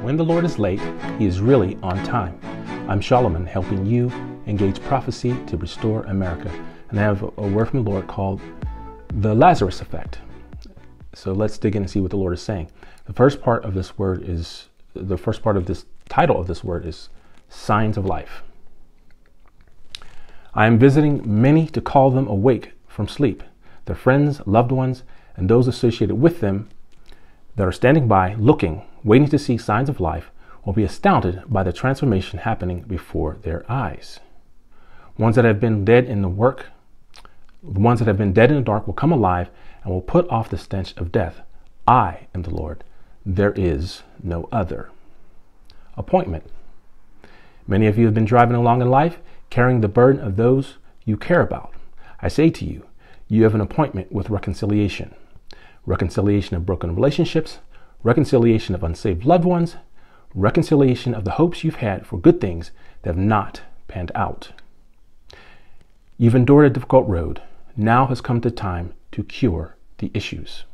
when the Lord is late, he is really on time. I'm Solomon, helping you engage prophecy to restore America. And I have a word from the Lord called the Lazarus effect. So let's dig in and see what the Lord is saying. The first part of this title of this word is signs of life. I am visiting many to call them awake from sleep. Their friends, loved ones, and those associated with them that are standing by, looking, waiting to see signs of life, will be astounded by the transformation happening before their eyes. Ones that have been dead in the dark will come alive and will put off the stench of death. I am the Lord. There is no other. Appointment. Many of you have been driving along in life, carrying the burden of those you care about. I say to you, you have an appointment with reconciliation. Reconciliation of broken relationships, reconciliation of unsaved loved ones, reconciliation of the hopes you've had for good things that have not panned out. You've endured a difficult road. Now has come the time to cure the issues.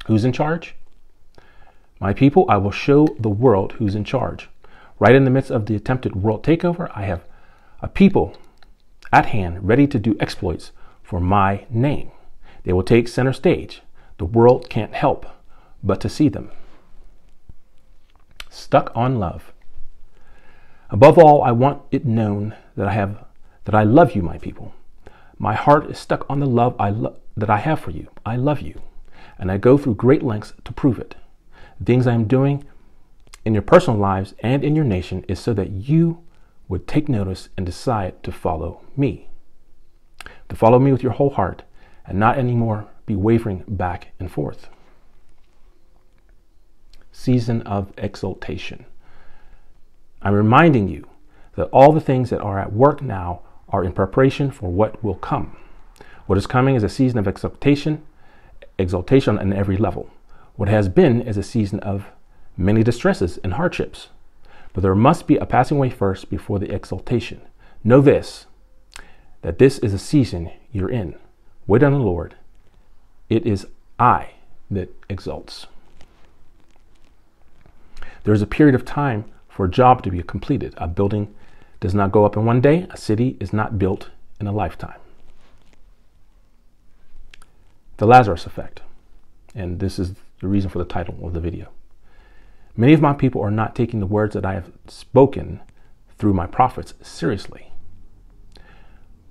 Who's in charge? My people, I will show the world who's in charge. Right in the midst of the attempted world takeover, I have a people at hand ready to do exploits for my name. They will take center stage. The world can't help but to see them. Stuck on love. Above all, I want it known that I love you, my people. My heart is stuck on the love that I have for you. I love you, and I go through great lengths to prove it. The things I am doing in your personal lives and in your nation is so that you would take notice and decide to follow me. To follow me with your whole heart and not anymore be wavering back and forth. Season of exaltation. I'm reminding you that all the things that are at work now are in preparation for what will come. What is coming is a season of exaltation on every level. What has been is a season of many distresses and hardships. But there must be a passing away first before the exaltation. Know this, that this is a season you're in. Wait on the Lord. It is I that exalts. There is a period of time for a job to be completed. A building does not go up in one day. A city is not built in a lifetime. The Lazarus effect. And this is the reason for the title of the video. Many of my people are not taking the words that I have spoken through my prophets seriously,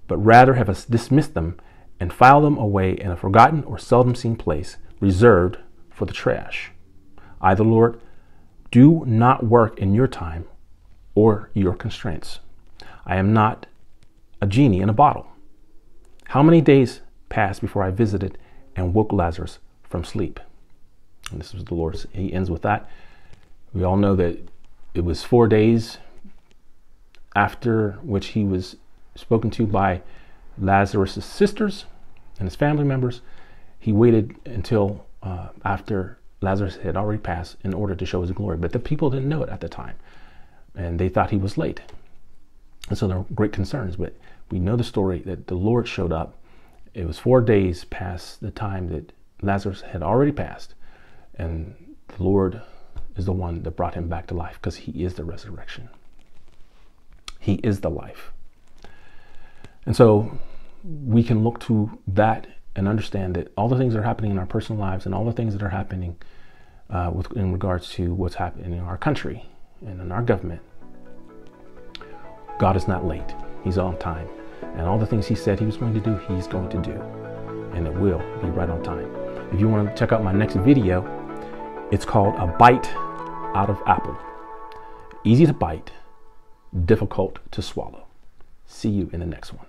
but rather have dismissed them and filed them away in a forgotten or seldom seen place reserved for the trash. I, the Lord, do not work in your time or your constraints. I am not a genie in a bottle. How many days passed before I visited and woke Lazarus from sleep? And this is the Lord. He ends with that. We all know that it was 4 days after which he was spoken to by Lazarus' sisters and his family members. He waited until after Lazarus had already passed in order to show his glory. But the people didn't know it at the time, and they thought he was late. And so there were great concerns. But we know the story that the Lord showed up. It was 4 days past the time that Lazarus had already passed, and the Lord is the one that brought him back to life, because he is the resurrection. He is the life. And so we can look to that and understand that all the things that are happening in our personal lives and all the things that are happening in regards to what's happening in our country and in our government, God is not late. He's on time. And all the things he said he was going to do, he's going to do. And it will be right on time. If you want to check out my next video, it's called A Byte Out of Apple. Easy to bite, difficult to swallow. See you in the next one.